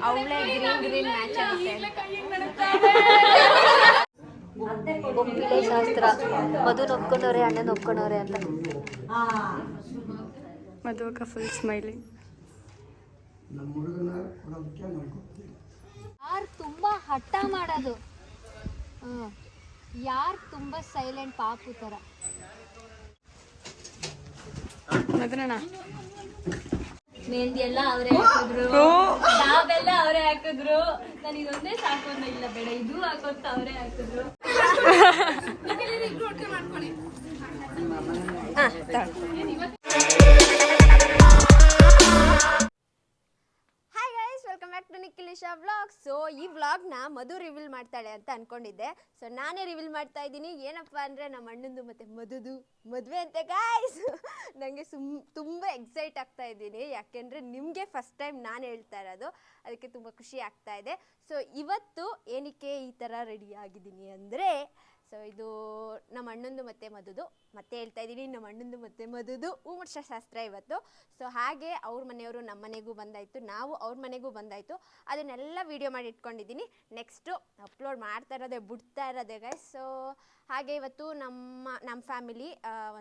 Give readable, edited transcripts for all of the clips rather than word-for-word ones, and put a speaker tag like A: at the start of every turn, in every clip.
A: ಅವಳೆ green match ಒಪ್ಪಿಗೆ ಶಾಸ್ತ್ರ. ಮಧು ಒಪ್ಕೊಂಡವ್ರೆ, ಅಣ್ಣನ ಒಪ್ಕೊಂಡವ್ರೆ ಅಂತ.
B: ಮಧು ಅಕ್ಕ ಫುಲ್ ಸ್ಮೈಲಿಂಗ್.
A: ಯಾರು ತುಂಬಾ ಹಠ ಮಾಡೋದು, ಯಾರು ತುಂಬಾ ಸೈಲೆಂಟ್ ಪಾಪು ತರ.
B: ಮಧುನಣ್ಣ
A: ಮೆಹಂದಿ ಎಲ್ಲ ಅವರೇ ಹಾಕಿದ್ರು, ನಾವೆಲ್ಲ ಅವರೇ ಹಾಕಿದ್ರು. ನಾನು ಇದೊಂದೇ ಸಾಕು ಅನ್ನೋ ಇಲ್ಲ, ಬೇಡ ಇದು ಹಾಕೋತ ಅವರೇ ಹಾಕಿದ್ರು. Hi guys, welcome back to Nikhilisha vlog. So ಈ ವ್ಲಾಗ್ನ ಮಧು ರಿವೀಲ್ ಮಾಡ್ತಾಳೆ ಅಂತ ಅನ್ಕೊಂಡಿದ್ದೆ. ಸೊ ನಾನೇ ರಿವೀಲ್ ಮಾಡ್ತಾ ಇದ್ದೀನಿ. ಏನಪ್ಪ ಅಂದರೆ ನಮ್ಮ ಅಣ್ಣಂದು ಮತ್ತು ಮಧುದು ಮದುವೆ ಅಂತೆ ಗೈಸ್. ನನಗೆ ತುಂಬ ಎಕ್ಸೈಟ್ ಆಗ್ತಾ ಇದ್ದೀನಿ, ಯಾಕೆಂದರೆ ನಿಮಗೆ ಫಸ್ಟ್ ಟೈಮ್ ನಾನು ಹೇಳ್ತಾ ಇರೋದು, ಅದಕ್ಕೆ ತುಂಬ ಖುಷಿ ಆಗ್ತಾ ಇದೆ. ಸೊ ಇವತ್ತು ಏನಕ್ಕೆ ಈ ಥರ ರೆಡಿ ಆಗಿದ್ದೀನಿ ಅಂದರೆ, ಸೊ ಇದು ನಮ್ಮ ಅಣ್ಣಂದು ಮತ್ತು ಮಧುದು, ಮತ್ತೆ ಹೇಳ್ತಾ ಇದ್ದೀನಿ, ನಮ್ಮ ಅಣ್ಣಂದು ಮತ್ತು ಮಧುದು ಹೂಮುಡ್ಸೋ ಶಾಸ್ತ್ರ ಇವತ್ತು. ಸೊ ಹಾಗೆ ಅವ್ರ ಮನೆಯವರು ನಮ್ಮ ಮನೆಗೂ ಬಂದಾಯಿತು, ನಾವು ಅವ್ರ ಮನೆಗೂ ಬಂದಾಯಿತು. ಅದನ್ನೆಲ್ಲ ವೀಡಿಯೋ ಮಾಡಿ ಇಟ್ಕೊಂಡಿದ್ದೀನಿ. ನೆಕ್ಸ್ಟು ಅಪ್ಲೋಡ್ ಮಾಡ್ತಾ ಇರೋದೇ ಬಿಡ್ತಾ ಇರೋದೇ ಗೈಸ್. ಸೊ ಹಾಗೆ ಇವತ್ತು ನಮ್ಮ ಫ್ಯಾಮಿಲಿ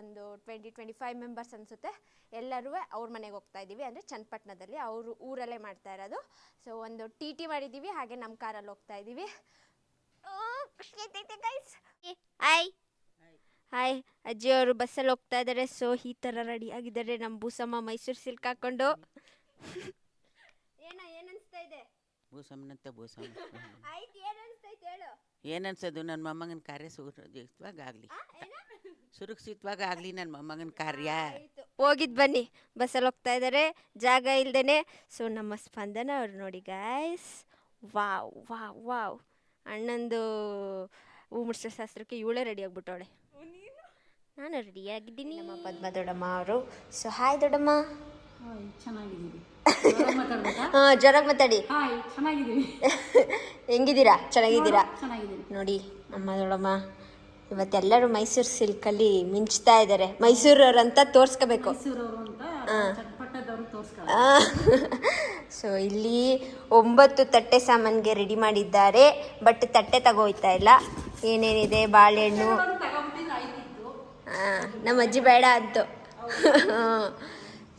A: ಒಂದು 20-25 ಮೆಂಬರ್ಸ್ ಅನಿಸುತ್ತೆ, ಎಲ್ಲರೂ ಅವ್ರ ಮನೆಗೆ ಹೋಗ್ತಾ ಇದ್ದೀವಿ. ಅಂದರೆ ಚನ್ನಪಟ್ಟಣದಲ್ಲಿ ಅವರು ಊರಲ್ಲೇ ಮಾಡ್ತಾ ಇರೋದು. ಸೊ ಒಂದು ಟಿ ಮಾಡಿದ್ದೀವಿ, ಹಾಗೆ ನಮ್ಮ ಕಾರಲ್ಲಿ ಹೋಗ್ತಾ ಇದ್ದೀವಿ. ಖುಷಿ ಐತೈತೆ ಗೈಸ್. ಹಾಯ್ ಹಾಯ್, ಅಜ್ಜಿಯವರು ಬಸ್ಸಲ್ಲಿ ಹೋಗ್ತಾ ಇದ್ದಾರೆ. ಸೊ ಈ ಥರ ರೆಡಿ ಆಗಿದ್ದಾರೆ ನಮ್ಮ ಬೂಸಮ್ಮ, ಮೈಸೂರು ಸಿಲ್ಕ್ ಹಾಕೊಂಡು. ಏನನ್ಸ್ತಾ ಇದೆ
C: ಬೂಸಮ್ಮನಂತೆ ಬೂಸಮ್ಮ?
A: ಆಯ್ತು, ಏನನ್ಸ್ತೈತೆ ಹೇಳು.
C: ಏನನ್ಸೋದು, ನನ್ನ ಮೊಮ್ಮಗನ ಕಾರ್ಯ ಸುರಕ್ಷಿತವಾಗಲಿ, ಸುರಕ್ಷಿತವಾಗಲಿ ನನ್ನ ಮೊಮ್ಮಗನ ಕಾರ್ಯ.
A: ಹೋಗಿದ್ದು ಬನ್ನಿ, ಬಸ್ಸಲ್ಲಿ ಹೋಗ್ತಾ ಇದ್ದಾರೆ, ಜಾಗ ಇಲ್ದೇನೆ. ಸೊ ನಮ್ಮ ಸ್ಪಂದನ ಅವ್ರು ನೋಡಿ ಗಾಯ್ಸ್, ವಾವ್ ವಾವ್ ವಾವ್. ಅಣ್ಣಂದು ಹೂ ಮುಡ್ಸೋ ಶಾಸ್ತ್ರಕ್ಕೆ ಇವಳೇ ರೆಡಿ ಆಗ್ಬಿಟ್ಟವಳೆ, ನಾನು ರೆಡಿಯಾಗಿದ್ದೀನಿ. ನಮ್ಮ ಪದ್ಮ ದೊಡ್ಡಮ್ಮ ಅವರು. ಸೊ ಹಾಯ್ ದೊಡ್ಡಮ್ಮ.
D: ಚೆನ್ನಾಗಿದ್ದೀವಿ.
A: ಹಾಂ, ಜೋರಾಗಿ ಮಾತಾಡಿ.
D: ಚೆನ್ನಾಗಿದ್ದೀವಿ.
A: ಹೆಂಗಿದ್ದೀರಾ? ಚೆನ್ನಾಗಿದ್ದೀರಾ?
D: ಚೆನ್ನಾಗಿದ್ದೀವಿ.
A: ನೋಡಿ ನಮ್ಮ ದೊಡ್ಡಮ್ಮ ಇವತ್ತೆಲ್ಲರೂ ಮೈಸೂರು ಸಿಲ್ಕಲ್ಲಿ ಮಿಂಚ್ತಾ ಇದ್ದಾರೆ. ಮೈಸೂರವ್ರಂತ ತೋರಿಸ್ಕೋಬೇಕು. ಸೊ ಇಲ್ಲಿ 9 ತಟ್ಟೆ ಸಾಮಾನಿಗೆ ರೆಡಿ ಮಾಡಿದ್ದಾರೆ. ಬಟ್ ತಟ್ಟೆ ತಗೋಯ್ತಾ ಇಲ್ಲ. ಏನೇನಿದೆ, ಬಾಳೆಹಣ್ಣು. ಹಾಂ, ನಮ್ಮ ಅಜ್ಜಿ ಬೇಡ ಅಂತು.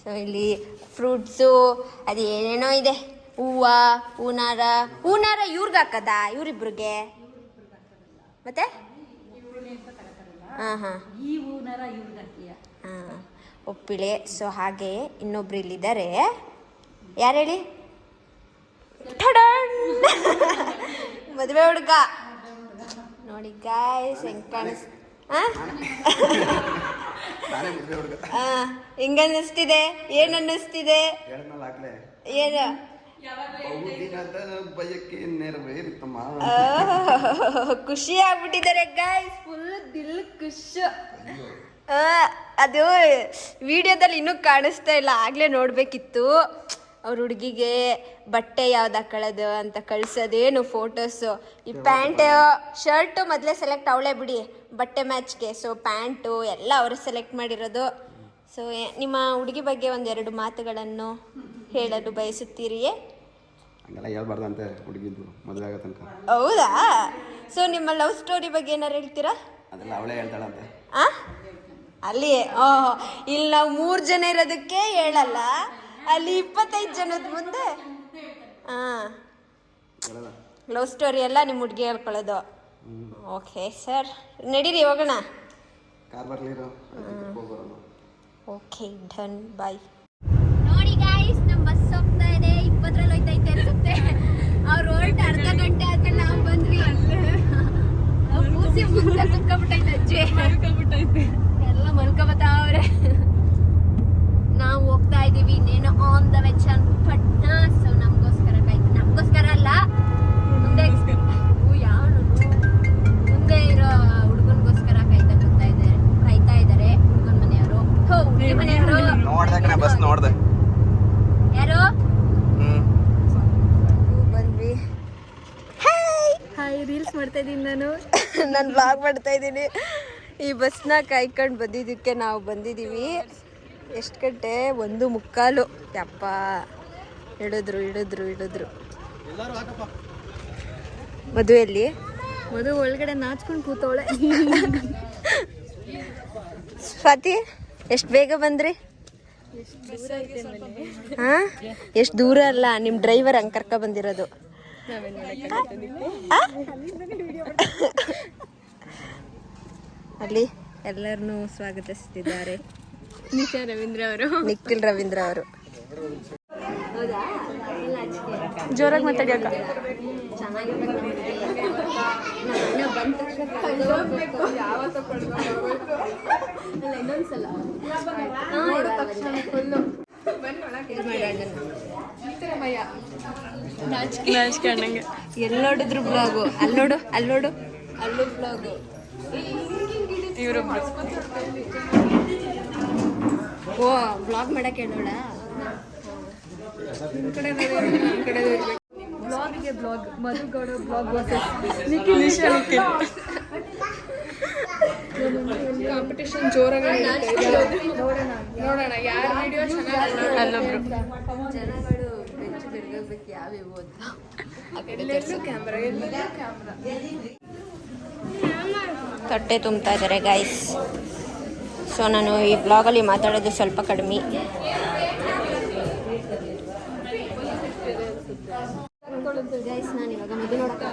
A: ಸೊ ಇಲ್ಲಿ ಫ್ರೂಟ್ಸು, ಅದು ಏನೇನೋ ಇದೆ. ಹೂನಾರ ಇವ್ರಿಗೆ ಹಾಕದ, ಇವರಿಬ್ರಿಗೆ ಮತ್ತೆ ಹಾಂ ಹಾಂ ಹಾಂ, ಒಪ್ಪಿಳೆ. ಸೊ ಹಾಗೆ ಇನ್ನೊಬ್ರು ಇಲ್ಲಿದ್ದಾರೆ, ಯಾರು ಹೇಳಿ? ಮದುವೆ ಹುಡುಗ ನೋಡಿ ಗಾಯ್ಸ್, ಹೆಂಗೆ ಕಾಣಿಸ್ ಹೆಂಗ ಅನ್ನಿಸ್ತಿದೆ? ಏನ್ ಅನ್ನಿಸ್ತಿದೆ? ಏನು ಖುಷಿ ಆಗ್ಬಿಟ್ಟಿದ್ದಾರೆ ಗಾಯ್ಸ್, ಫುಲ್ ದಿಲ್ ಖುಷ್. ಅದು ವಿಡಿಯೋದಲ್ಲಿ ಇನ್ನೂ ಕಾಣಿಸ್ತಾ ಇಲ್ಲ, ಆಗ್ಲೇ ನೋಡ್ಬೇಕಿತ್ತು. ಅವ್ರ ಹುಡುಗಿಗೆ ಬಟ್ಟೆ ಯಾವ್ದು ಹಾಕೊಳ್ಳೋದು ಅಂತ ಕಳ್ಸೋದೇನು ಫೋಟೋಸು. ಈ ಪ್ಯಾಂಟ್ ಶರ್ಟು ಮೊದಲೇ ಸೆಲೆಕ್ಟ್ ಅವಳೇ ಬಿಡಿ, ಬಟ್ಟೆ ಮ್ಯಾಚ್ಗೆ. ಸೊ ಪ್ಯಾಂಟು ಎಲ್ಲ ಅವರು ಸೆಲೆಕ್ಟ್ ಮಾಡಿರೋದು. ಸೊ ನಿಮ್ಮ ಹುಡುಗಿ ಬಗ್ಗೆ ಒಂದೆರಡು ಮಾತುಗಳನ್ನು ಹೇಳಲು ಬಯಸುತ್ತೀರಿಯೇ? ಹೌದಾ? ಸೊ ನಿಮ್ಮ ಲವ್ ಸ್ಟೋರಿ ಬಗ್ಗೆ ಏನಾರು ಹೇಳ್ತೀರಾ? ಅಲ್ಲಿ ಇಲ್ಲಿ ನಾವು 3 ಜನ ಇರೋದಕ್ಕೆ ಹೇಳಲ್ಲ, ಅಲ್ಲಿ 25 ಜನದ ಮುಂದೆ ಲವ್ ಸ್ಟೋರಿ ಎಲ್ಲ ನಿಮ್ಮ ಹುಡುಗಿ ಹೇಳ್ಕೊಳ್ಳೋದು. ಓಕೆ ಸರ್, ನಡೀರಿ ಹೋಗೋಣ. ಓಕೆ ಡನ್, ಬಾಯ್. ನೋಡಿ ಗಾಯ್ಸ್, ನಮ್ಮ ಬಸ್ ಹೋಗ್ತಾ ಇದೆ, 20ರಲ್ಲಿ ಹೋಯ್ತೈತೆ ಅನ್ಸುತ್ತೆ. ಅವ್ರು ಹೊರಟು ಅರ್ಧ ಗಂಟೆ ಆದ್ಮೇಲೆ ನಾವು ಬಂದ್ವಿ. ಪೂಸಿ ಮುಂದೆ ಕುತ್ಕೊಂಡ್ಬಿಟ್ಟೈತೆ ಅಜ್ಜಿ, ಎಲ್ಲ ಮಲ್ಕೊಬತ್ತವ್ರೆ. ನಾವು ಹೋಗ್ತಾ ಇದ್ದೀವಿ ಇನ್ನೇನು on the way Channapatna. So ನಮಗೋಸ್ಕರ ಅಲ್ಲ, ಮುಂದೆ ಮುಂದೆ ಇರೋ ಹುಡುಗನಿಗೋಸ್ಕರ ಕಾಯ್ತಾ ಇದ್ದಾರೆ ಹುಡುಗನ ಮನೆಯವರು. ಹುಡುಗಿ ಮನೆಯವರು ಯಾರು? ಬಂದ್ವಿ.
B: ಹಾಯ್, ರೀಲ್ಸ್ ಮಾಡ್ತಾ ಇದ್ದೀನಿ ನಾನು.
A: ನಾನು ವ್ಲಾಗ್ ಮಾಡ್ತಾ ಇದ್ದೀನಿ. ಈ ಬಸ್ನ ಕಾಯ್ಕೊಂಡು ಬಂದಿದ್ದಕ್ಕೆ ನಾವು ಬಂದಿದ್ದೀವಿ. ಎಷ್ಟು ಗಂಟೆ? 1:15. ಯಪ್ಪ, ಹಿಡಿದ್ರು ಮದುವೆಯಲ್ಲಿ
B: ಮದು ಒಳಗಡೆ ನಾಚ್ಕೊಂಡು ಕೂತವಳೆ.
A: ಸ್ವಾತಿ ಎಷ್ಟು ಬೇಗ ಬಂದ್ರಿ? ಹಾ, ಎಷ್ಟು ದೂರ ಅಲ್ಲ, ನಿಮ್ಮ ಡ್ರೈವರ್ ಹಂಗೆ ಕರ್ಕ ಬಂದಿರೋದು. ಅಲ್ಲಿ ಎಲ್ಲರನ್ನೂ ಸ್ವಾಗತಿಸ್ತಿದ್ದಾರೆ
B: ನಿಶಾ ರವೀಂದ್ರ ಅವರು,
A: ನಿಖಿಲ್ ರವೀಂದ್ರ ಅವರು.
B: ಜೋರಾಗಿ ಮಾತಾಡಿ ಅಕ್ಕ. ನಾಚ್ಕೊಂಡಂಗೆ
A: ಎಲ್ಲೋಡಿದ್ರು ಬ್ಲಾಗು, ಅಲ್ಲೋಡು ಅಲ್ಲೋಡು ಅಲ್ಲೂ ಬ್ಲಾಗು.
B: ಇವರೊಬ್ರು
A: ಓ ಬ್ಲಾಗ್ ಮಾಡಕ್ಕೆ ಹೇಳೋಣ.
B: ಬ್ಲಾಗ್ಗೆ blog, Madhu Gowda blog Nikhil Nisha Nikhil competition ಜೋರಾಗಿ ನೋಡೋಣ ಯಾರ ವಿಡಿಯೋ ಚೆನ್ನಾಗಿ. ಅಲ್ಲೊಬ್ರು
A: ಜನಗಳು ಬೆಚ್ಚು ತಿರ್ಗೋಗ್ಬೇಕು ಯಾವ್ಯಾವು ಅಂತ
B: ಕ್ಯಾಮ್ರಾ
A: ತೊಟ್ಟೆ ತುಂಬ್ತಾ ಇದ್ದಾರೆ ಗೈಸ್. ಸೊ ನಾನು ಈ ಬ್ಲಾಗಲ್ಲಿ ಮಾತಾಡೋದು ಸ್ವಲ್ಪ ಕಡಿಮೆ. ಗೈಸ್ ನಾನು ಇವಾಗ ಮದುವೆ ನೋಡಕ್ಕೆ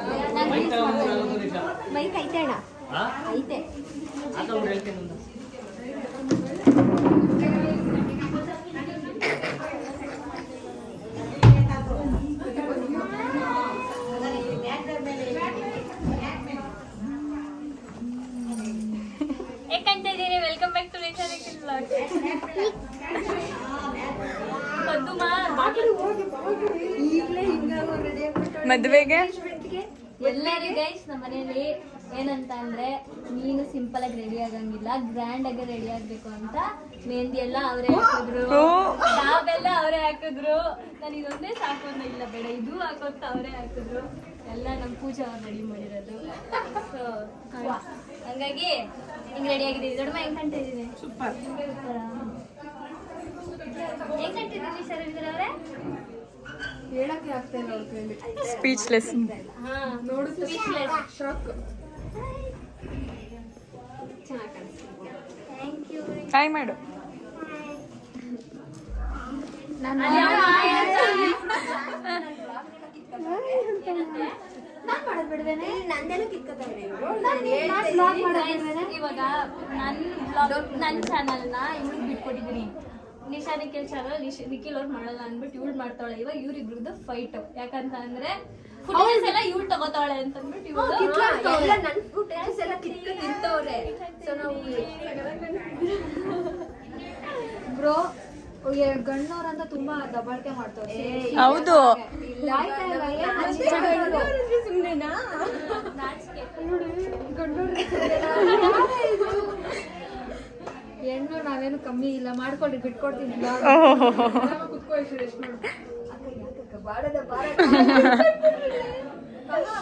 A: ಮೈಕ್ ಐತೆ ಅಣ್ಣ, ಐತೆ.
B: Welcome back to Nisha Nikhil blog. ಮದುವೆಗೆ
E: ಎಲ್ಲರೂ ಗೈಸ್ ನಮ್ಮ ಮನೇಲಿ ಏನಂತ ಅಂದ್ರೆ ನೀನು ಸಿಂಪಲ್ ಆಗಿ ರೆಡಿ ಆಗಂಗಿಲ್ಲ, ಗ್ರ್ಯಾಂಡ್ ಆಗಿ ರೆಡಿ ಆಗ್ಬೇಕು ಅಂತ ಮೆಹಂದಿ ಎಲ್ಲ ಅವರೇ ಹಾಕಿದ್ರು, ನಾವೆಲ್ಲ ಅವರೇ ಹಾಕಿದ್ರು. ನಾನು ಇದೊಂದೇ ಸಾಕು ಅನ್ನೋ ಇಲ್ಲ, ಬೇಡ ಇದು ಹಾಕೋಂತ ಅವರೇ ಹಾಕಿದ್ರು. ಎಲ್ಲ ನಮ್ಮ ಪೂಜೆ ಅವ್ರು ರೆಡಿ ಮಾಡಿರೋದು. ಸೊ ಹಂಗಾಗಿ ಹಿಂಗ್ ರೆಡಿ ಆಗಿದ್ದೀವಿ. ದೊಡ್ಡಮ್ಮ ಹೆಂಗ್ ಕಾಣ್ತಾ ಇದ್ದೀನಿ? ಹೆಂಗ್ ಕಾಣ್ತಿದ್ದೀನಿ ಸರ್ ಅವರೇ?
B: ಹೇಳಕ್ಕೆ ಆಗ್ತಾ ಇಲ್ಲ ಅವ್ರ ಕೈಲಿ.
E: ಸ್ಪೀಚ್ಲೆಸ್. ಹಾ
B: ನೋಡು
E: ಸ್ಪೀಚ್ಲೆಸ್.
B: ಶಾಕ್.
A: ಚೆನ್ನಾಗಿ ಕಾಣಿಸ್ತಿದ್ಯಾ?
E: Thank you.
B: ಹಾಯ್ ಮಾಡು.
E: ಇವಾಗ ನನ್ನ ಚಾನಲ್ನ ಇವ್ರಿಗೆ ಬಿಟ್ಕೊಟ್ಟಿದ್ದೀನಿ. ನಿಶಾ ನಿಖಿಲ್ ಚಾನಲ್ ನಿಖಿಲ್ ಅವ್ರು ಮಾಡಲ್ಲ ಅಂದ್ಬಿಟ್ಟು ಇವ್ಳು ಮಾಡ್ತಾಳೆ. ಇವಾಗ ಇವ್ರಿಬ್ರದ್ದು ಫೈಟ್. ಯಾಕಂತ ಅಂದ್ರೆ ಫುಟೇಜಸ್ ಎಲ್ಲ ಇವ್ಳು ತಗೋತಾಳೆ ಅಂತ ಅಂದ್ಬಿಟ್ಟು
B: ಬ್ರೋ ಗಣ್ಣವ್ರಂತ ತುಂಬಾ ದಬ್ಬಾಳಿಕೆ ಮಾಡ್ತಾರೆ.
E: ಹೌದು.
B: ಹೆಣ್ಣು ನಾವೇನು ಕಮ್ಮಿ ಇಲ್ಲ, ಮಾಡ್ಕೊಳ್ರಿ, ಬಿಟ್ಕೊಡ್ತೀನಿ.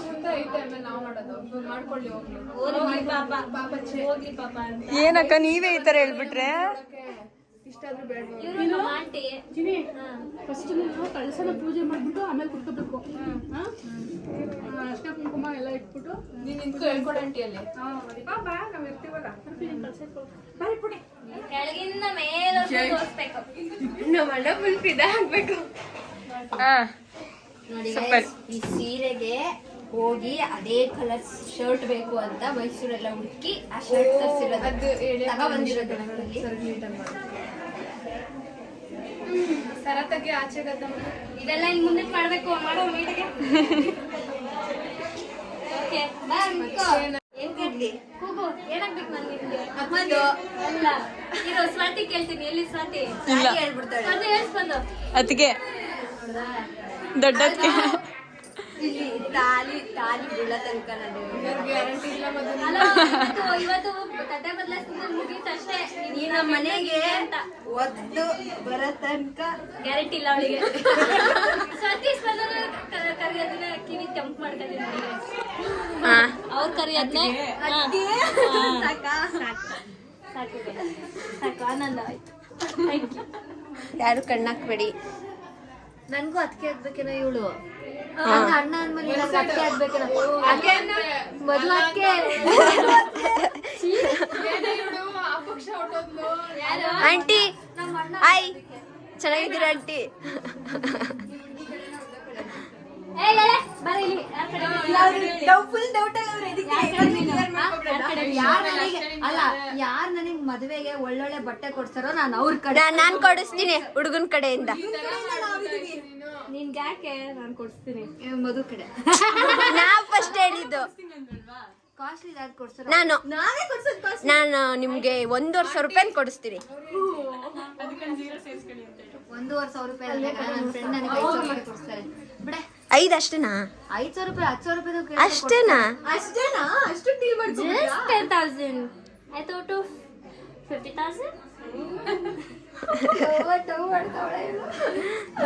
B: ಮುಂದೆ ಐತೆ ಆಮೇಲೆ ನಾವು ಮಾಡೋದು. ಮಾಡ್ಕೊಳ್ಳಿ
E: ಹೋಗ್ಲಿ ಪಾಪ ಅಂತ.
B: ಏನಕ್ಕ ನೀವೇ ಈ ತರ ಹೇಳ್ಬಿಟ್ರೆ ಇಷ್ಟಾದ್ರೂ ಬೇಡ.
E: ಇವ್ರು ಆಂಟಿ
D: ಫಸ್ಟ್ ನೀವು ಕಳಸನ ಪೂಜೆ ಮಾಡ್ಬಿಟ್ಟು ಆಮೇಲೆ ಕುತ್ಕೋಬೇಕು.
B: ಅರ್ಶಿನ ಕುಂಕುಮ ಎಲ್ಲ ಇಟ್ಬಿಟ್ಟು ನೀನ್ ನಿಂತ್ಕೊ ಹೇಳ್ಕೊಡಂಟಿ ಅಲ್ಲಿ. ಬಾ ನಾವ್ ಇರ್ತೀವಲ್ಲ.
E: ಕೆಳಗಿಂದ ಮೇಲೆ ತೋರಿಸ್ಬೇಕು.
A: ನಮ್ಮ ಅಣ್ಣ ಫುಲ್ ಫಿದಾ ಆಗ್ಬೇಕು. ನೋಡಿ guys, ಈ ಸೀರೆಗೆ ಹೋಗಿ ಅದೇ ಕಲರ್ ಶರ್ಟ್ ಬೇಕು ಅಂತ ಮೈಸೂರೆಲ್ಲ ಹುಡುಕಿ ಆ ಶರ್ಟ್ ತಗೊಂಡಿರೋದು.
B: ಸರತಾಗಿ ಆಚೆ
E: ಇದೆಲ್ಲ ಇನ್ ಮುಂದೆ ಮಾಡ್ಬೇಕು. ಮಾಡೋ ಮೀಟಿಗೆ ಓಕೆ ಬಾ ಅನ್ಕೋ.
A: ಏನ್ ಕಡ್ಲಿ
E: ಕೂಗು. ಏನಾಗ್ಬೇಕು ನನಗೆ? ಅಲ್ಲ ಇರೋ ಸ್ವಾತಿ ಕೇಳ್ತೀನಿ. ಎಲ್ಲಿ ಸ್ವಾತಿ?
A: ಹೇಳ್ಬಿಡ್ತಾಳೆ.
E: ಸ್ವಾತಿ ಹೇಳ್ಸ್ಬಂದು.
B: ಅದಕ್ಕೆ ದೊಡ್ಡಕ್ಕೆ
A: ಇಲ್ಲಿ ತಾಲಿ ಬೀಳ ತನಕ
B: ಗ್ಯಾರಂಟಿ ಇಲ್ಲ.
E: ಅಲ್ಲ ಇವತ್ತು ಕತೆ ಬದಲಾಯಿಸಿದ್ರೆ ಮುಗೀತು ಅಷ್ಟೇ.
A: ನೀ ನಮ್ಮ ಮನೆಗೆ ಒದ್ದು ಬರೋ ತನಕ
E: ಗ್ಯಾರಂಟಿ ಇಲ್ಲ ಅವಳಿಗೆ. ಸತೀಶ್ ಬಂದ್ರೆ ಕರಿಯೋದನ್ನ ಕಿವಿ ತಂಪು ಮಾಡ್ಕೊಂಡಿದ್ದೀನಿ. ಅವ್ರು ಕರಿಯೋದನ್ನೇ ಸಾಕು. ಆನಂದ ಆಯ್ತು. Thank you.
A: ಯಾರು ಕಣ್ಣಾಕ್ಬೇಡಿ.
B: ನನ್ಗೂ ಅದಕ್ಕೆ ಆಗ್ಬೇಕೇನೋ ಇವಳು.
E: ನನ್ನ ಅಣ್ಣ ಅಂದ್ಮೇಲೆ ನಂಗೆ ಅತ್ತೆ ಆಗ್ಬೇಕೇನೋ ಮದುವೆ ಅದಕ್ಕೆ
A: ಆಂಟಿ ಹಾಯ್, ಚೆನ್ನಾಗಿದ್ದೀರಾ ಆಂಟಿ?
E: ಯಾರ್ ನನಗ್ ಮದ್ವೆಗೆ ಒಳ್ಳೊಳ್ಳೆ ಬಟ್ಟೆ ಕೊಡ್ತಾರೋ ನಾನು ಅವ್ರ ಕಡೆ
A: ನಾನ್ ಕೊಡಿಸ್ತೀನಿ ಹುಡುಗನ್ ಕಡೆಯಿಂದ.
E: ನಿನ್ಗೆ ಯಾಕೆ ನಾನು ಕೊಡಿಸ್ತೀನಿ ಮಧು ಕಡೆ.
A: ನಾ ಫಸ್ಟ್ ಹೇಳಿದ್ದು
E: ಕಾಸ್ಟ್ಲಿ ಯಾರು ಕೊಡ್ತಾರ?
A: ನಾನು ನಿಮ್ಗೆ 1,50,000 ರೂಪಾಯಿ ಕೊಡಿಸ್ತೀನಿ.
E: 1,50,000 ರೂಪಾಯಿ ನನ್ನ ಫ್ರೆಂಡ್ ನನಗೆ 5,000 ರೂಪಾಯಿ ಕೊಡ್ತಾರೆ ಬಿಡೆ.
A: 5 ಅಷ್ಟೇನಾ?
E: 5,000 ರೂಪಾಯಿ 10,000 ರೂಪಾಯಿ
A: ಅಷ್ಟೇನಾ?
E: just 10,000. I thought of 50,000.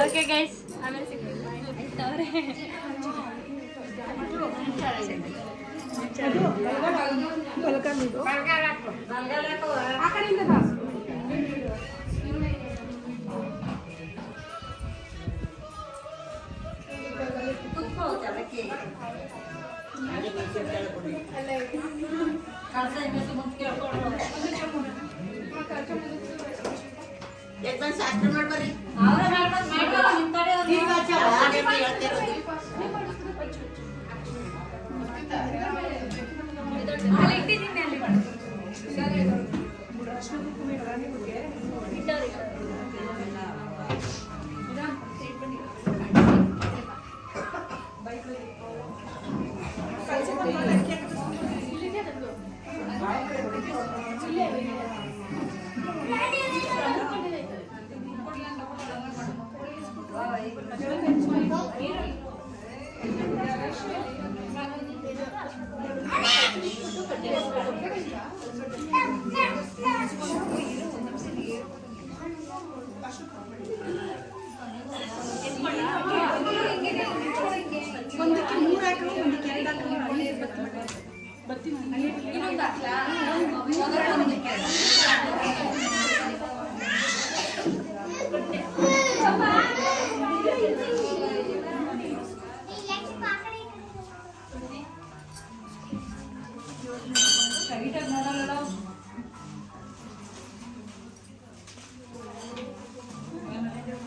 E: Okay guys, ಆಮೇಲೆ ಸಿಗ್ತೀನಿ.
C: ಶಾಸ್ತ್ರ ಮಾಡ್ಬರ್ರಿ.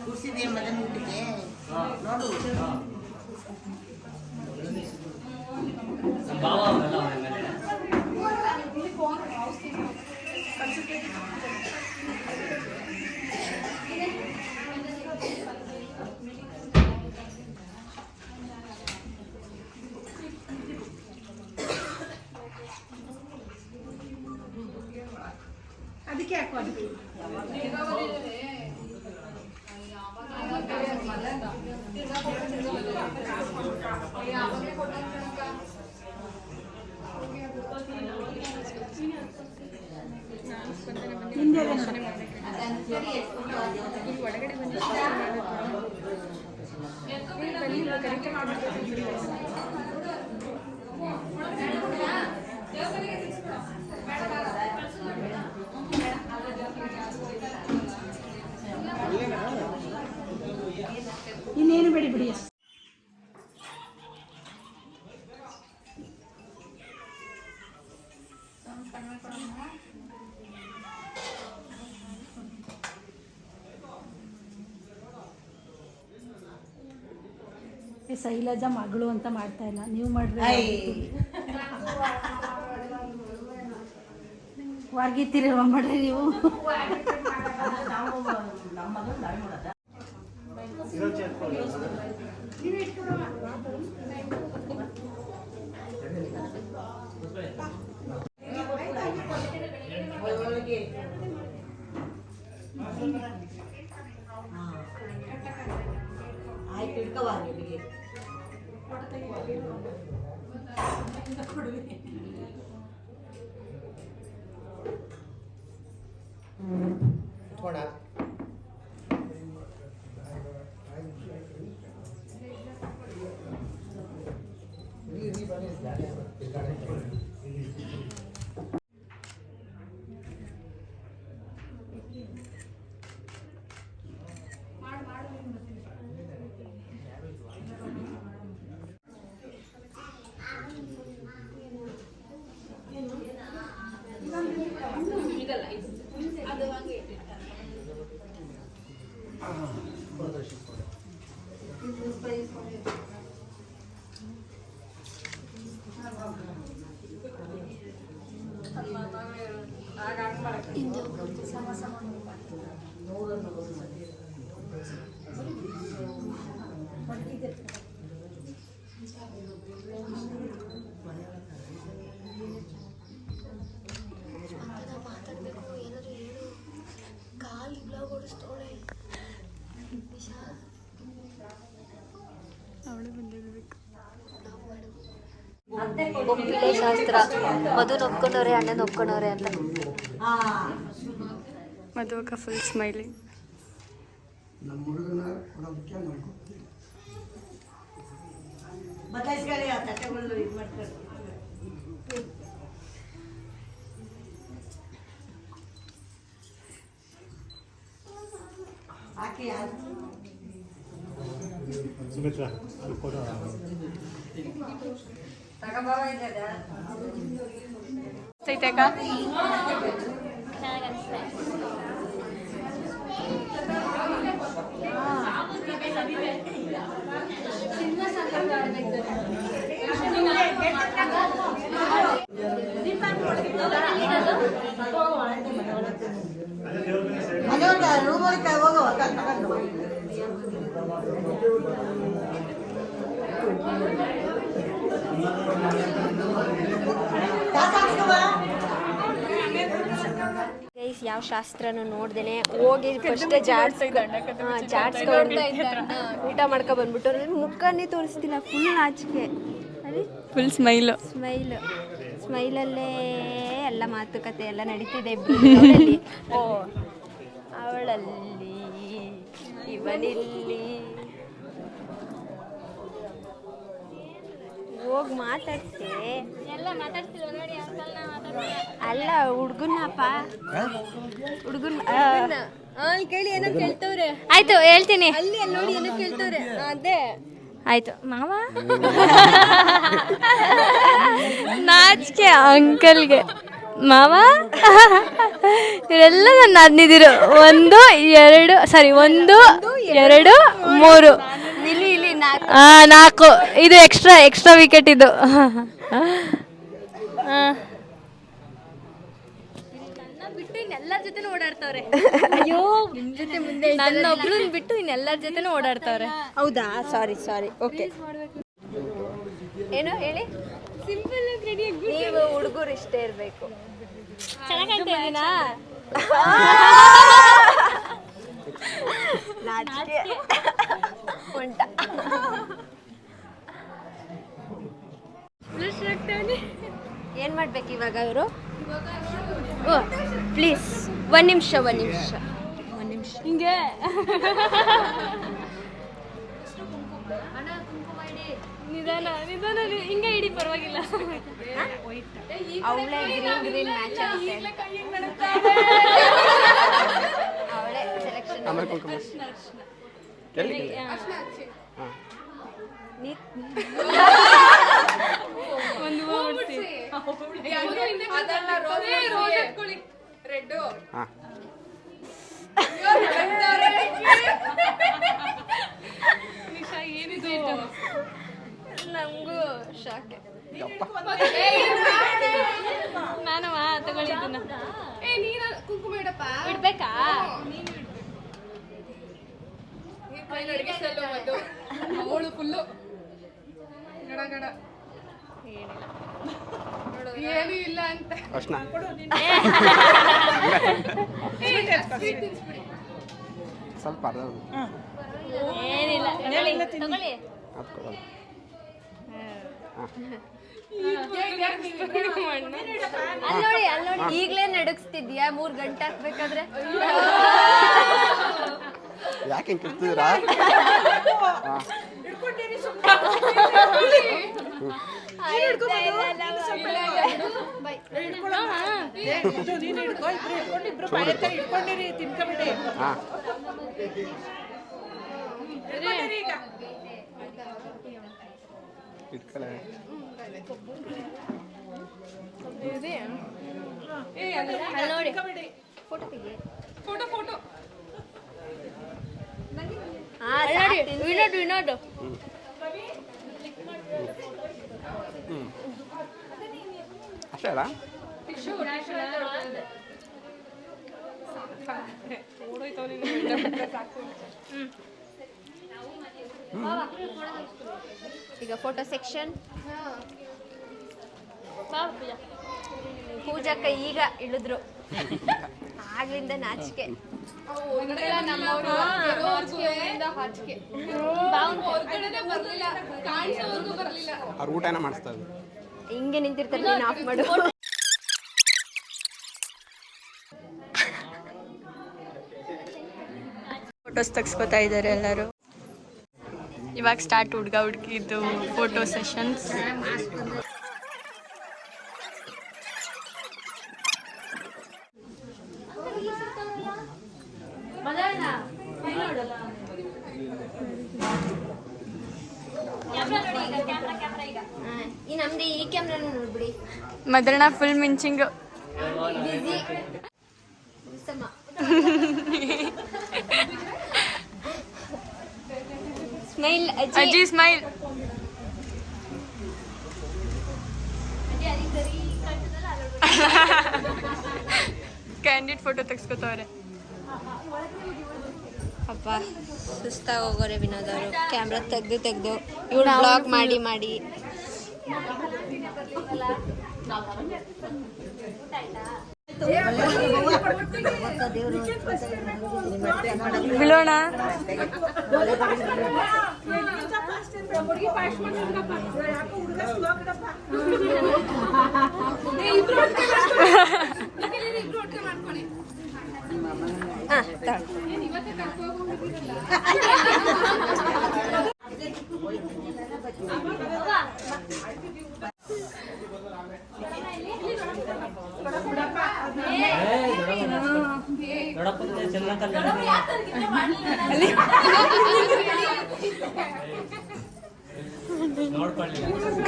C: ಕೂರ್ಸಿದ್ಯಾ ಮಗನ ಊಟಕ್ಕೆ? ನೋಡು
D: ಅದಕ್ಕೆ ಹಾಕೋ ಅದಕ್ಕೆ ಇನ್ನೇನು ಬೇಡಿ ಬಿಡಿ. ಶೈಲಜಾ ಮಗಳು ಅಂತ ಮಾಡ್ತಾ ಇಲ್ಲ, ನೀವು ಮಾಡ್ರಿ. ವಾರ್ಗಿತ್ತೀರಲ್ವ ಮಾಡ್ರಿ ನೀವು.
C: ಆಯ್ತು ಇಡ್ಕವಾಗೆ ಥೋಡಾ
E: ಒಪ್ಪಿಗೆ ಶಾಸ್ತ್ರ ಮಧು ಒಪ್ಕೊಂಡವ್ರೆ ಅಣ್ಣನ ಒಪ್ಕೊಂಡವ್ರೆ ಅಂತ
B: ಮದುವಕ್ಕ ಫುಲ್ ಸ್ಮೈಲಿಂಗ್.
F: ನಮ್ಮ ಹುಡುಗನ ಕೊಡೋದಕ್ಕೆ ನಮ್ಗೆ ಗೊತ್ತಿಲ್ಲ.
G: ಸುಮಿತ್ರಾ ಅಲ್ಲಿ ಫೋಟೋ
B: ಐತೆ ಅಕ್ಕ?
E: ಚೆನ್ನಾಗಿ ಅನಿಸ್ತಾ ಸಿನಿಮಾ ಸಾಂಗ್ ಆಡ್ಬೇಕು.
A: ಗೈಸ್ ಯಾವ ಶಾಸ್ತ್ರನೂ ನೋಡ್ದೇನೆ ಹೋಗಿ ಫಸ್ಟ್ ಜಾಡ್ಸ್ಕೊಂಡು ಊಟ ಮಾಡ್ಕೊ ಬಂದ್ಬಿಟ್ಟು ಮುಖನೇ ತೋರಿಸ್ತಿಲ್ಲ, ಫುಲ್ ನಾಚಿಕೆ. ಅಲ್ಲಿ
B: ಫುಲ್ ಸ್ಮೈಲು.
A: ಸ್ಮೈಲಲ್ಲೇ ಎಲ್ಲ ಮಾತುಕತೆ ಎಲ್ಲ ನಡೀತಿದೆ ಅವಳಲ್ಲಿ. ಓ ಅವಳಲ್ಲಿ ಇವನಿಲ್ಲಿ ಹೋಗಿ ಮಾತಾಡ್ತೆ.
E: ಎಲ್ಲ ಮಾತಾಡ್ತಿಲ್ವ ನೋಡಿ ಅಂಕಲ್ನ ಮಾತಾಡ್ತಾರೆ.
A: ಅಲ್ಲ ಹುಡ್ಗನಪ್ಪ ಹುಡ್ಗನ್ ಕೇಳಿ ಏನೋ ಕೇಳ್ತವ್ರೆ.
E: ಆಯ್ತು ಹೇಳ್ತೀನಿ.
A: ಅಲ್ಲಿ ನೋಡಿ ಏನೋ ಕೇಳ್ತವ್ರೆ. ಅದೇ
E: ಆಯ್ತು ಮಾವ. ನಾಚಿಕೆ ಅಂಕಲ್ಗೆ. ಮಾವ ಇವರೆಲ್ಲ ನನ್ನ ಆದ್ನಿದಿರು. 1 2 1 2 3
A: ಇಲ್ಲಿ
E: 4. ಇದು ಎಕ್ಸ್ಟ್ರಾ ವಿಕೆಟ್ ಇದು. ಬಿಟ್ಟು ಇನ್ನೆಲ್ಲರ ಜೊತೆ ಓಡಾಡ್ತವ್ರೆ. ಅಯ್ಯೋ ನನ್ನೊಬ್ಳನ್ ಬಿಟ್ಟು ಇನ್ನೆಲ್ಲರ ಜೊತೆ ಓಡಾಡ್ತವ್ರೆ.
A: ಹೌದಾ? ಸಾರಿ ಓಕೆ. ಏನು ಹೇಳಿ?
E: Simple ready.
A: ನೀವು ಹುಡುಗರು ಇಷ್ಟೇ ಇರಬೇಕು.
E: ಚೆನ್ನಾಗಿ
A: ನಾಚಿಕೆ ಉಂಟ. ಏನ್ ಮಾಡ್ಬೇಕು ಇವಾಗ ಇವರು? ಪ್ಲೀಸ್ ಒಂದ್ ನಿಮಿಷ
B: ಹಿಂಗೆ ನಿಧಾನ ಹಿಂಗೆ ಇಡಿ, ಪರವಾಗಿಲ್ಲ.
A: ಅವಳೇ ಗ್ರೀನ್ ಮ್ಯಾಚ್ ಅವಳೇ ಸೆಲೆಕ್ಷನ್.
B: ಒಂದು ಏನಿದೆ
A: ನಮಗೂ ಶಾಕೆ.
B: ನಾನು ತಗೊಳ್ಳಿದ್ದನ್ನ ಕುಂಕುಮ ಇಡಪ್ಪ. ಇಡ್ಬೇಕಾ? ಅವಳು ಫುಲ್ಲು ಗಡ ಏನೂ ಇಲ್ಲ ಅಂತ
F: ಸ್ವಲ್ಪ
E: ಏನಿಲ್ಲ ತಗೊಳ್ಳಿ.
A: ಅಲ್ಲಿ ನೋಡಿ ಈಗ್ಲೇ ನಡುಗಿಸ್ತಿದ್ಯಾ 3 ಗಂಟೆ ಹಾಕ್ಬೇಕಾದ್ರೆ?
F: ಯಾಕೆ ಕಿರ್ತಿದ್ದೀರಾ?
B: ಫೋಟೋ
E: ವಿನೋಡು
F: ಅಷ್ಟೇ ಅಲ್ಲ?
A: ಈಗ ಫೋಟೋ ಸೆಕ್ಷನ್. ಪೂಜಕ್ಕ ಈಗ ಇಳಿದ್ರು, ಆಗ್ಲಿಂದ ನಾಚಿಕೆ.
F: ಅವ್ರು ಊಟನ ಮಾಡಿಸ್ತಾ ಇದ್ರು.
A: ಹಿಂಗೆ ನಿಂತಿರ್ತಾರೆ, ನೀನು ಆಫ್ ಮಾಡು.
H: ಫೋಟೋಸ್ ತೆಗ್ಸ್ಕೊತಾ ಇದ್ದಾರೆ ಎಲ್ಲರೂ. ಇವಾಗ ಸ್ಟಾರ್ಟ್ ಹುಡುಗ ಹುಡುಗಿದು ಫೋಟೋ ಸೆಷನ್ಸ್.
A: ಈ ನಮ್ದು ಈ ಕ್ಯಾಮ್ರಾನು ನೋಡ್ಬಿಡಿ.
H: ಮದರಣ ಫುಲ್ ಮಿಂಚಿಂಗ್.
A: ಬಿಸಿ ಸ್ಮೈಲ್
H: ಅಜ್ಜಿ ಸ್ಮೈಲ್. ಕ್ಯಾಂಡಿಡ್ ಫೋಟೋ ತೆಗ್ಸ್ಕೊತವ್ರೆ.
A: ಅಪ್ಪ ಸುಸ್ತಾಗಿ ಹೋಗೋರೆ ವಿನೋದ್ ಅವರು. ಕ್ಯಾಮ್ರಾ ತೆಗ್ದು ಇವ್ರು ಬ್ಲಾಗ್ ಮಾಡಿ
H: ಬೀಳೋಣ.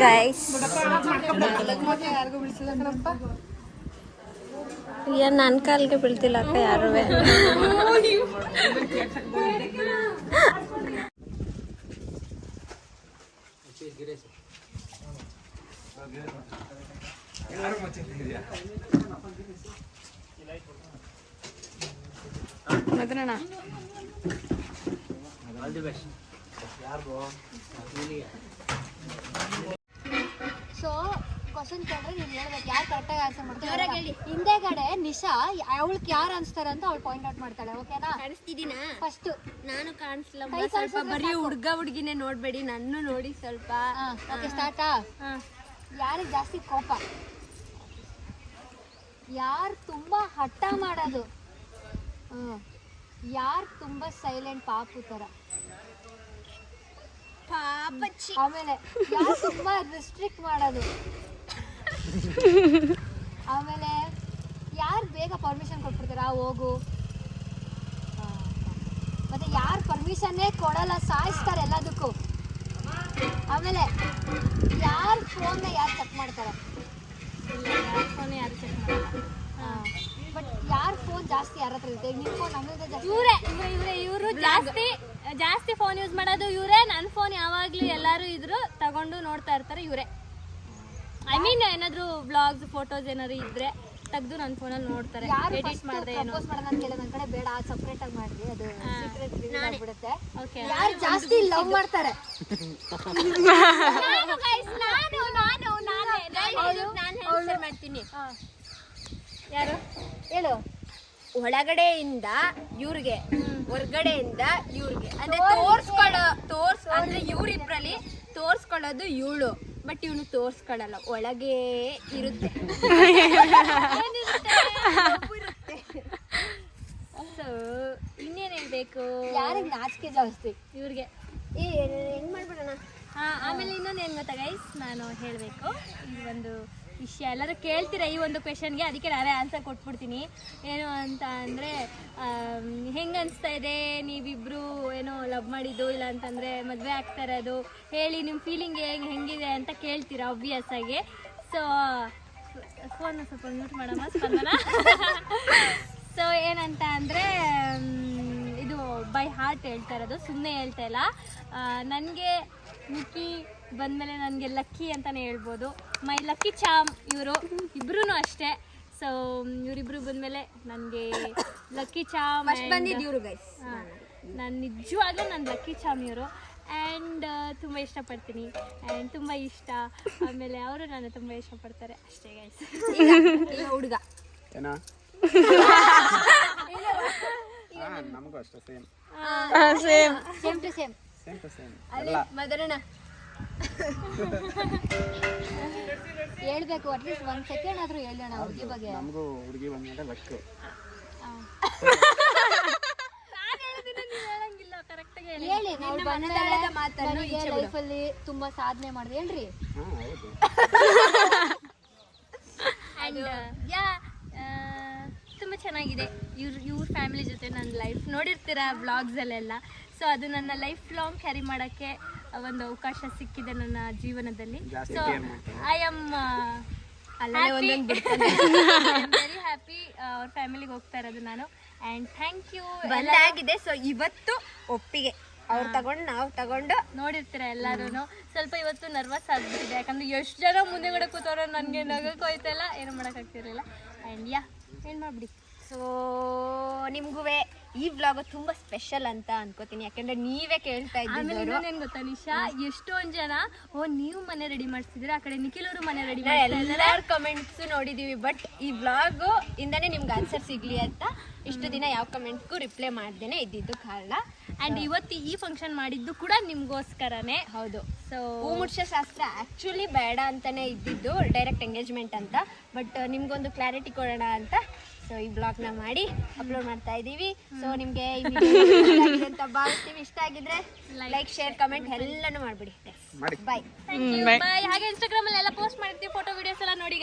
A: ಗೈಸ್ ಏನ್ ನನ್ನ ಕಾಲ್ಗೆ ಬೀಳ್ತಿಲ್ಲ ಅಕ್ಕ ಯಾರು.
H: ಮದರಣ
E: ಸೊ ಕ್ವಶನ್ ಕೇಳಿದ್ರೆ ನೀನು ಹೇಳ್ಬೇಕು ಯಾರು ಕರೆಕ್ಟಾಗಿ ಆನ್ಸರ್ ಮಾಡ್ತಾರೆ. ಹಿಂದೆ ಕಡೆ ನಿಶಾ ಅವಳಿಗೆ ಯಾರು ಅನ್ಸ್ತಾರೆ ಅಂತ ಅವಳು ಪಾಯಿಂಟ್ ಔಟ್ ಮಾಡ್ತಾಳೆ. ಓಕೆನಾ?
A: ಕಾಣಿಸ್ತಿದ್ದೀನಾ?
E: ಫಸ್ಟ್
A: ನಾನು ಕಾಣಿಸ್ಲ. ಸ್ವಲ್ಪ ಬರೀ ಹುಡುಗಿನೇ ನೋಡ್ಬೇಡಿ, ನನ್ನ ನೋಡಿ ಸ್ವಲ್ಪ.
E: ಓಕೆ ಸ್ಟಾರ್ಟಾ? ಯಾರಿಗೆ ಜಾಸ್ತಿ ಕೋಪ? ಯಾರು ತುಂಬಾ ಹಠ ಮಾಡೋದು? ಯಾರು ತುಂಬಾ ಸೈಲೆಂಟ್ ಪಾಪು ಥರ? ಆಮೇಲೆ ಯಾರು ತುಂಬಾ ರಿಸ್ಟ್ರಿಕ್ಟ್ ಮಾಡೋದು? ಆಮೇಲೆ ಯಾರು ಬೇಗ ಪರ್ಮಿಷನ್ ಕೊಟ್ಬಿಡ್ತಾರ ಹೋಗು? ಮತ್ತೆ ಯಾರು ಪರ್ಮಿಷನ್ನೇ ಕೊಡಲ್ಲ, ಸಾಯಿಸ್ತಾರೆ ಎಲ್ಲದಕ್ಕೂ. ಆಮೇಲೆ ಯಾರು ಫೋನ್ನ ಯಾರು ಚೆಕ್ ಮಾಡ್ತಾರೆ? ಬಟ್ ಯಾರು ಫೋನ್ ಜಾಸ್ತಿ ಯಾರ ಹತ್ರ ಇರುತ್ತೆ? ನಿಮ್ಮ ಫೋನ್ ನಮ್ಮದೇ ಜಾಸ್ತಿ.
I: ಇವರು ಜಾಸ್ತಿ ಫೋನ್ ಯೂಸ್ ಮಾಡೋದು ಇವರೇ. ನನ್ನ ಫೋನ್ ಯಾವಾಗಲೂ ಎಲ್ಲರೂ ಇದ್ರು ತಗೊಂಡು ನೋಡ್ತಾ ಇರ್ತಾರೆ ಇವರೇ. ಐ ಮೀನ್ ಏನಾದರೂ ವ್ಲಾಗ್ಸ್ ಫೋಟೋಸ್ ಏನಾದ್ರು ಇದ್ರೆ ತೆಗೆದು ನನ್ನ ಫೋನಲ್ಲಿ ನೋಡ್ತಾರೆ. ಎಡಿಟ್ ಮಾಡಿದೆ ಏನೋ
E: ಪ್ರಪೋಸ್ ಮಾಡೋಣ ಅಂತ ಕೇಳಿದ ನನ್ನ ಕಡೆ ಬೇಡ, ಸಪ್ರೇಟ್ ಆಗಿ ಮಾಡಿದ್ವಿ, ಅದು ಸೀಕ್ರೆಟ್ ರಿವೀಲ್ ಆಗ್ಬಿಡುತ್ತೆ.
I: ಓಕೆ.
E: ಯಾರು ಜಾಸ್ತಿ ಲವ್ ಮಾಡ್ತಾರೆ?
A: ನಾನು ಮಾಡ್ತೀನಿ.
E: ಯಾರು ಹೇಳು?
A: ಒಳಗಡೆಯಿಂದ ಇವ್ರಿಗೆ, ಹೊರಗಡೆಯಿಂದ ಇವ್ರಿಗೆ. ಅಂದ್ರೆ ಅಂದ್ರೆ ಇವ್ರಿಬ್ರಲ್ಲಿ ತೋರ್ಸ್ಕೊಳ್ಳೋದು ಇವಳು, ಬಟ್ ಇವನು ತೋರ್ಸ್ಕೊಳ್ಳಲ್ಲ, ಒಳಗೆ ಇರುತ್ತೆ.
I: ಸೊ ಇನ್ನೇನು ಹೇಳ್ಬೇಕು?
E: ಯಾರಿಗೆ ನಾಚಿಕೆ ಜಾಸ್ತಿ?
I: ಇವ್ರಿಗೆ.
A: ಹೆಂಗ್ ಮಾಡ್ಬಿಡೋಣ?
I: ಆಮೇಲೆ ಇನ್ನೊಂದು ಏನು ಗೊತ್ತಾ ಗೈಸ್, ನಾನು ಹೇಳಬೇಕು ಈ ಒಂದು ವಿಷಯ. ಎಲ್ಲರೂ ಕೇಳ್ತೀರಾ ಈ ಒಂದು ಕ್ವೆಶನ್ಗೆ, ಅದಕ್ಕೆ ನಾನೇ ಆನ್ಸರ್ ಕೊಟ್ಬಿಡ್ತೀನಿ. ಏನು ಅಂತ ಅಂದರೆ, ಹೆಂಗೆ ಅನಿಸ್ತಾ ಇದೆ ನೀವಿಬ್ಬರು ಏನೋ ಲವ್ ಮಾಡಿದ್ದು, ಇಲ್ಲ ಅಂತಂದರೆ ಮದುವೆ ಆಗ್ತಾ ಇರೋದು, ಹೇಳಿ ನಿಮ್ಮ ಫೀಲಿಂಗ್ ಹೆಂಗಿದೆ ಅಂತ ಕೇಳ್ತೀರಾ ಆಬ್ವಿಯಸ್ ಆಗಿ. ಸೊ ಫೋನ್ನ ಸ್ವಲ್ಪ ಮ್ಯೂಟ್ ಮಾಡಮ್ಮ ಸ್ಪಂದನ. ಸೊ ಏನಂತ ಅಂದರೆ, ಇದು ಬೈ ಹಾರ್ಟ್ ಹೇಳ್ತಾ ಇರೋದು, ಸುಮ್ಮನೆ ಹೇಳ್ತಾ ಇಲ್ಲ. ನನಗೆ ಮಿಕ್ಕಿ ಬಂದಮೇಲೆ ನನಗೆ ಲಕ್ಕಿ ಅಂತಲೇ ಹೇಳ್ಬೋದು. ಮೈ ಲಕ್ಕಿ ಚಾಮ್ ಇವರು ಇಬ್ಬರೂ ಅಷ್ಟೇ. ಸೊ ಇವರಿಬ್ರು ಬಂದಮೇಲೆ ನನಗೆ ಲಕ್ಕಿ ಚಾಮ್
A: ಬಂದಿದ್ದು ಇವರು ಗೈಸ್.
I: ನಾನು ನಿಜವಾಗ್ಲೂ ನನ್ನ ಲಕ್ಕಿ ಚಾಮ್ ಇವರು. ಆ್ಯಂಡ್ ತುಂಬ ಇಷ್ಟಪಡ್ತೀನಿ ಆ್ಯಂಡ್ ತುಂಬ ಇಷ್ಟ. ಆಮೇಲೆ ಅವರು ನಾನು ತುಂಬ ಇಷ್ಟಪಡ್ತಾರೆ ಅಷ್ಟೇ ಗೈಸ್.
A: ಈಗ ಹುಡುಗ
F: ಏನೋ ನಮಗೂ ಅಷ್ಟೇ same
H: same
I: same to same.
F: Same to same
A: ಅಲ್ಲಿ ಮದರಣ್ಣ
I: ಹೇಳ್ಬೇಕು ಅಟ್ಲೀಸ್ಟ್ 1 ಸೆಕೆಂಡ್ ಆದರೂ ಹೇಳೋಣ ಹುಡುಗಿ ಬಗ್ಗೆ.
F: ನಮಗೂ ಹುಡುಗಿ ಬಂದ್ಮೇಲೆ ಲಕ್ಕು.
I: ಹೇಳಿ ನಾವು
A: ಮನದಾಳದ ಮಾತನ್ನು ಈಚೆ ಬಿಡು.
I: ಲೈಫಲ್ಲಿ ತುಂಬಾ ಸಾಧನೆ ಮಾಡಿದೆ ಏನ್ರಿ.
F: ಹಾಂ ಹೌದು.
I: ಆ್ಯಂಡ್ ಯಾ ತುಂಬ ಚೆನ್ನಾಗಿದೆ. ಇವ್ರ ಫ್ಯಾಮಿಲಿ ಜೊತೆ ನನ್ನ ಲೈಫ್ ನೋಡಿರ್ತೀರ ವ್ಲಾಗ್ಸಲ್ಲೆಲ್ಲ. ಸೊ ಅದು ನನ್ನ ಲೈಫ್ ಲಾಂಗ್ ಕ್ಯಾರಿ ಮಾಡೋಕ್ಕೆ ಒಂದು ಅವಕಾಶ ಸಿಕ್ಕಿದೆ ನನ್ನ ಜೀವನದಲ್ಲಿ.
F: ಜಾಸ್ತಿ
I: ಸೊ
F: care ಮಾಡ್ತಾರೆ.
I: ಐ ಆಮ್ ವೆರಿ ಹ್ಯಾಪಿ ಅವ್ರ ಫ್ಯಾಮಿಲಿಗೆ ಹೋಗ್ತಾ ಇರೋದು ನಾನು. And thank you.
A: ಬಂದಾಗಿದೆ. ಸೊ ಇವತ್ತು ಒಪ್ಪಿಗೆ ಅವ್ರು ತಗೊಂಡು ನಾವು ತಗೊಂಡು
I: ನೋಡಿರ್ತೀರ ಎಲ್ಲರೂ. ಸ್ವಲ್ಪ ಇವತ್ತು ನರ್ವಸ್ ಆಗ್ಬಿಟ್ಟಿದೆ ಯಾಕಂದ್ರೆ ಎಷ್ಟು ಜನ ಮುಂದೆಗಡೆ ಕೂತವ್ರು ನನಗೆ ನಗಕ್ಕೆ ಹೋಯ್ತಲ್ಲ, ಏನು ಮಾಡೋಕ್ಕಾಗ್ತಿರಲಿಲ್ಲ. ಆ್ಯಂಡ್ ಯಾ ಏನು ಮಾಡಿಬಿಡಿ.
A: ಸೊ ನಿಮಗೂ ಈ ವ್ಲಾಗ್ ತುಂಬ ಸ್ಪೆಷಲ್ ಅಂತ ಅನ್ಕೋತೀನಿ, ಯಾಕಂದ್ರೆ ನೀವೇ ಕೇಳ್ತಾ
I: ಆಮೇಲೆ
A: ಇದ್ದೀವಿ.
I: ಇನ್ನೊಂದೇನು ಗೊತ್ತಾ ನಿಶಾ, ಎಷ್ಟೊಂದು ಜನ ನೀವು ಮನೆ ರೆಡಿ ಮಾಡಿಸಿದ್ರೆ, ಆ ಕಡೆ ನಿಖಿಲ್ ಅವರು ಮನೆ ರೆಡಿ
A: ಎಲ್ಲರ ಕಮೆಂಟ್ಸ್ ನೋಡಿದೀವಿ. ಬಟ್ ಈ ವ್ಲಾಗ್ ಇಂದಾನೆ ನಿಮ್ಗೆ ಆನ್ಸರ್ ಸಿಗ್ಲಿ ಅಂತ ಇಷ್ಟು ದಿನ ಯಾವ ಕಮೆಂಟ್ಗೂ ರಿಪ್ಲೈ ಮಾಡ್ದೇನೆ ಇದ್ದಿದ್ದು ಕಾರಣ.
I: ಆ್ಯಂಡ್ ಇವತ್ತು ಈ ಫಂಕ್ಷನ್ ಮಾಡಿದ್ದು ಕೂಡ ನಿಮಗೋಸ್ಕರನೇ.
A: ಹೌದು. ಸೊ ಹೂ ಮುಡ್ಸೋ ಶಾಸ್ತ್ರ ಆ್ಯಕ್ಚುಲಿ ಬೇಡ ಅಂತಾನೆ ಇದ್ದಿದ್ದು, ಡೈರೆಕ್ಟ್ ಎಂಗೇಜ್ಮೆಂಟ್ ಅಂತ. ಬಟ್ ನಿಮ್ಗೊಂದು ಕ್ಲಾರಿಟಿ ಕೊಡೋಣ ಅಂತ ಸೊ ಈ ಬ್ಲಾಗ್ನ ಮಾಡಿ ಅಪ್ಲೋಡ್ ಮಾಡ್ತಾ ಇದ್ದೀವಿ. ಸೊ ನಿಮಗೆ ಈ ವಿಡಿಯೋ ಇಷ್ಟ ಆಗಿದೆ ಅಂತ ಭಾವಿಸ್ತೀವಿ. ಇಷ್ಟ ಆಗಿದ್ರೆ ಲೈಕ್, ಶೇರ್, ಕಮೆಂಟ್ ಎಲ್ಲನೂ ಮಾಡಿಬಿಡಿ.
F: ಮಾಡಿ.
A: ಬಾಯ್.
I: Thank you. ಬಾಯ್. ಹಾಗೆ ಇನ್ಸ್ಟಾಗ್ರಾಮಲ್ಲಿ ಎಲ್ಲ ಪೋಸ್ಟ್ ಮಾಡಿರ್ತೀವಿ ಫೋಟೋ ವಿಡಿಯೋಸ್ ಎಲ್ಲ ನೋಡಿ.